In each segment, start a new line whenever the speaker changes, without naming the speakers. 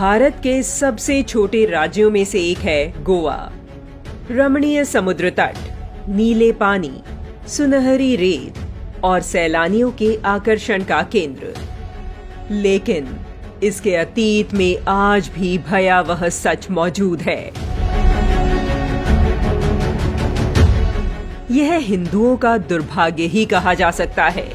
भारत के सबसे छोटे राज्यों में से एक है गोवा। रमणीय समुद्र तट, नीले पानी, सुनहरी रेत और सैलानियों के आकर्षण का केंद्र। लेकिन इसके अतीत में आज भी भयावह सच मौजूद है। यह हिंदुओं का दुर्भाग्य ही कहा जा सकता है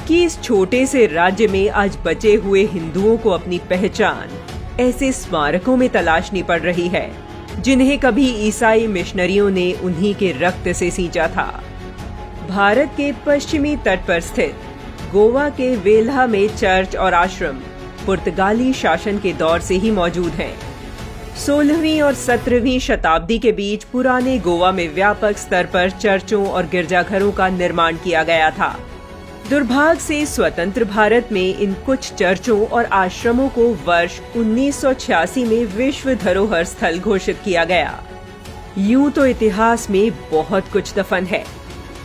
कि इस छोटे से राज्य में आज बचे हुए हिंदुओं को अपनी पहचान ऐसे स्मारकों में तलाशनी पड़ रही है जिन्हें कभी ईसाई मिशनरियों ने उन्हीं के रक्त से सींचा था। भारत के पश्चिमी तट पर स्थित गोवा के वेल्हा में चर्च और आश्रम पुर्तगाली शासन के दौर से ही मौजूद हैं। 16वीं और 17वीं शताब्दी के बीच पुराने गोवा में व्यापक स्तर पर चर्चों और गिरजाघरों का निर्माण किया गया था। दुर्भाग्य से स्वतंत्र भारत में इन कुछ चर्चों और आश्रमों को वर्ष 1986 में विश्व धरोहर स्थल घोषित किया गया। यूं तो इतिहास में बहुत कुछ दफन है,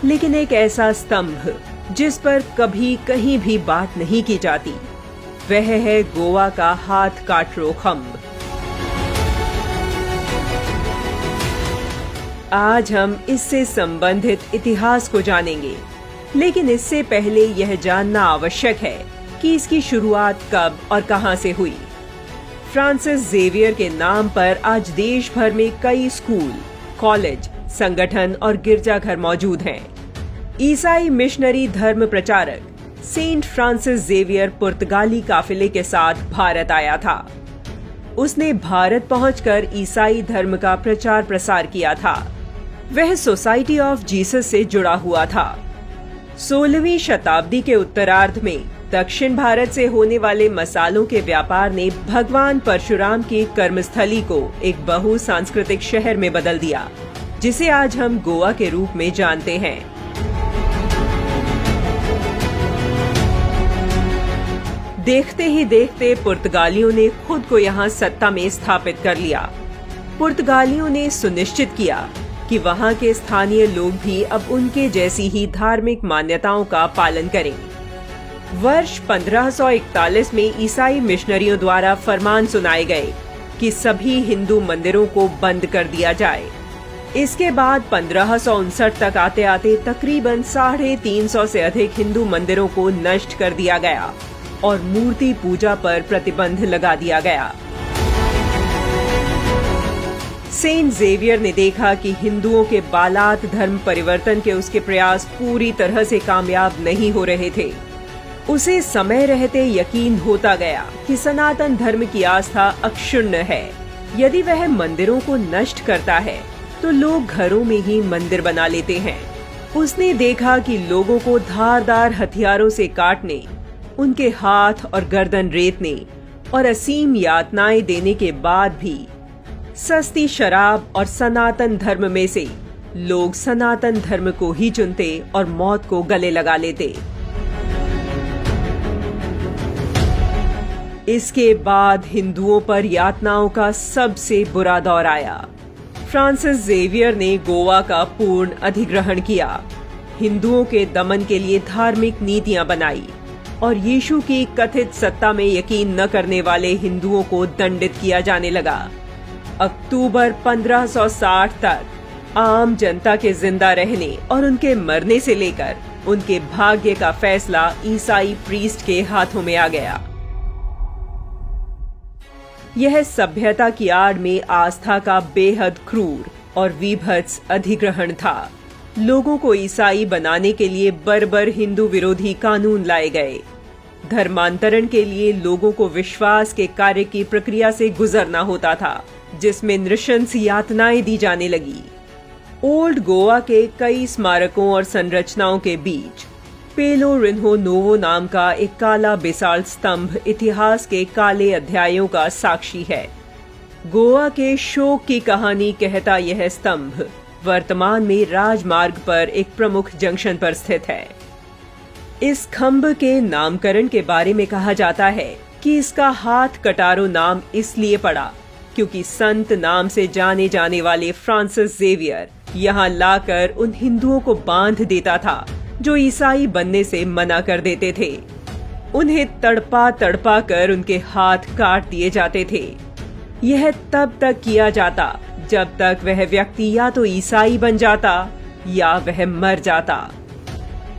लेकिन एक ऐसा स्तंभ जिस पर कभी कहीं भी बात नहीं की जाती, वह है गोवा का हाथ काटरो खम्भ। आज हम इससे संबंधित इतिहास को जानेंगे, लेकिन इससे पहले यह जानना आवश्यक है कि इसकी शुरुआत कब और कहां से हुई। फ्रांसिस जेवियर के नाम पर आज देश भर में कई स्कूल, कॉलेज, संगठन और गिरजाघर मौजूद हैं। ईसाई मिशनरी धर्म प्रचारक सेंट फ्रांसिस जेवियर पुर्तगाली काफिले के साथ भारत आया था। उसने भारत पहुंचकर ईसाई धर्म का प्रचार प्रसार किया था। वह सोसाइटी ऑफ जीसस से जुड़ा हुआ था। 16वीं शताब्दी के उत्तरार्ध में दक्षिण भारत से होने वाले मसालों के व्यापार ने भगवान परशुराम की कर्मस्थली को एक बहुसांस्कृतिक शहर में बदल दिया, जिसे आज हम गोवा के रूप में जानते हैं। देखते ही देखते पुर्तगालियों ने खुद को यहाँ सत्ता में स्थापित कर लिया। पुर्तगालियों ने सुनिश्चित किया कि वहां के स्थानीय लोग भी अब उनके जैसी ही धार्मिक मान्यताओं का पालन करें। वर्ष 1541 में ईसाई मिशनरियों द्वारा फरमान सुनाए गए कि सभी हिंदू मंदिरों को बंद कर दिया जाए। इसके बाद 1559 तक आते आते तकरीबन 350 से अधिक हिंदू मंदिरों को नष्ट कर दिया गया और मूर्ति पूजा पर प्रतिबंध लगा दिया गया। सेंट जेवियर ने देखा कि हिंदुओं के बालात धर्म परिवर्तन के उसके प्रयास पूरी तरह से कामयाब नहीं हो रहे थे। उसे समय रहते यकीन होता गया कि सनातन धर्म की आस्था अक्षुण्ण है। यदि वह मंदिरों को नष्ट करता है तो लोग घरों में ही मंदिर बना लेते हैं। उसने देखा कि लोगों को धारदार हथियारों से काटने, उनके हाथ और गर्दन रेतने और असीम यातनाएं देने के बाद भी सस्ती शराब और सनातन धर्म में से लोग सनातन धर्म को ही चुनते और मौत को गले लगा लेते। इसके बाद हिंदुओं पर यातनाओं का सबसे बुरा दौर आया। फ्रांसिस जेवियर ने गोवा का पूर्ण अधिग्रहण किया, हिंदुओं के दमन के लिए धार्मिक नीतियां बनाई और यीशु की कथित सत्ता में यकीन न करने वाले हिंदुओं को दंडित किया जाने लगा। अक्टूबर 1560 तक आम जनता के जिंदा रहने और उनके मरने से लेकर उनके भाग्य का फैसला ईसाई प्रीस्ट के हाथों में आ गया। यह सभ्यता की आड़ में आस्था का बेहद क्रूर और विभत्स अधिग्रहण था। लोगों को ईसाई बनाने के लिए बर्बर हिंदू विरोधी कानून लाए गए। धर्मांतरण के लिए लोगों को विश्वास के कार्य की प्रक्रिया से गुजरना होता था, जिसमें नृशंस यातनाएं दी जाने लगी। ओल्ड गोवा के कई स्मारकों और संरचनाओं के बीच पेलो रिन्हो नोवो नाम का एक काला बेसाल्ट स्तंभ इतिहास के काले अध्यायों का साक्षी है। गोवा के शोक की कहानी कहता यह स्तंभ वर्तमान में राजमार्ग पर एक प्रमुख जंक्शन पर स्थित है। इस खंभ के नामकरण के बारे में कहा जाता है कि इसका हाथ कटारो नाम इसलिए पड़ा क्योंकि संत नाम से जाने जाने वाले फ्रांसिस जेवियर यहाँ लाकर उन हिंदुओं को बांध देता था जो ईसाई बनने से मना कर देते थे। उन्हें तड़पा तड़पा कर उनके हाथ काट दिए जाते थे। यह तब तक किया जाता जब तक वह व्यक्ति या तो ईसाई बन जाता या वह मर जाता।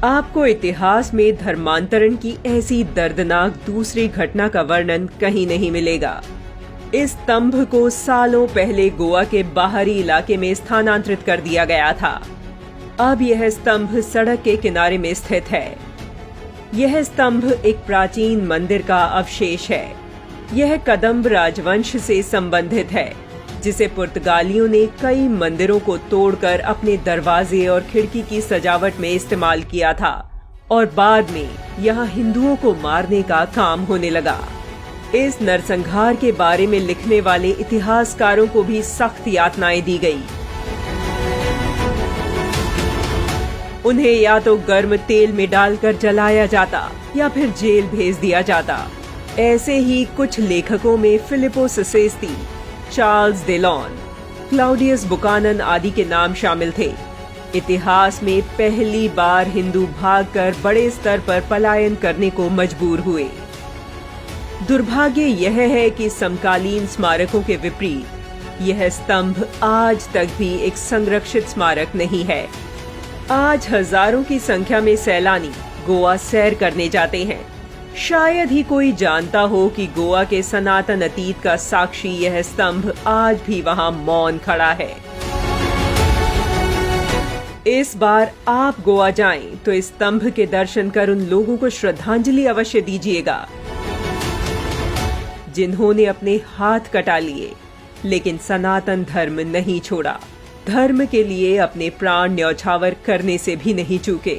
आपको इतिहास में धर्मांतरण की ऐसी दर्दनाक दूसरी घटना का वर्णन कहीं नहीं मिलेगा। इस स्तंभ को सालों पहले गोवा के बाहरी इलाके में स्थानांतरित कर दिया गया था। अब यह स्तंभ सड़क के किनारे में स्थित है। यह स्तंभ एक प्राचीन मंदिर का अवशेष है। यह कदम्ब राजवंश से संबंधित है, जिसे पुर्तगालियों ने कई मंदिरों को तोड़कर अपने दरवाजे और खिड़की की सजावट में इस्तेमाल किया था और बाद में यहाँ हिंदुओं को मारने का काम होने लगा। इस नरसंहार के बारे में लिखने वाले इतिहासकारों को भी सख्त यातनाएं दी गई। उन्हें या तो गर्म तेल में डालकर जलाया जाता या फिर जेल भेज दिया जाता। ऐसे ही कुछ लेखकों में Filippo सेसेस्ती, Charles Delon, Claudius Buchanan आदि के नाम शामिल थे। इतिहास में पहली बार हिंदू भागकर बड़े स्तर पर पलायन करने को मजबूर हुए। दुर्भाग्य यह है कि समकालीन स्मारकों के विपरीत यह स्तंभ आज तक भी एक संरक्षित स्मारक नहीं है। आज हजारों की संख्या में सैलानी गोवा सैर करने जाते हैं। शायद ही कोई जानता हो कि गोवा के सनातन अतीत का साक्षी यह स्तंभ आज भी वहां मौन खड़ा है। इस बार आप गोवा जाएं तो इस स्तंभ के दर्शन कर उन लोगों को श्रद्धांजलि अवश्य दीजिएगा जिन्होंने अपने हाथ कटा लिए लेकिन सनातन धर्म नहीं छोड़ा, धर्म के लिए अपने प्राण न्यौछावर करने से भी नहीं चूके।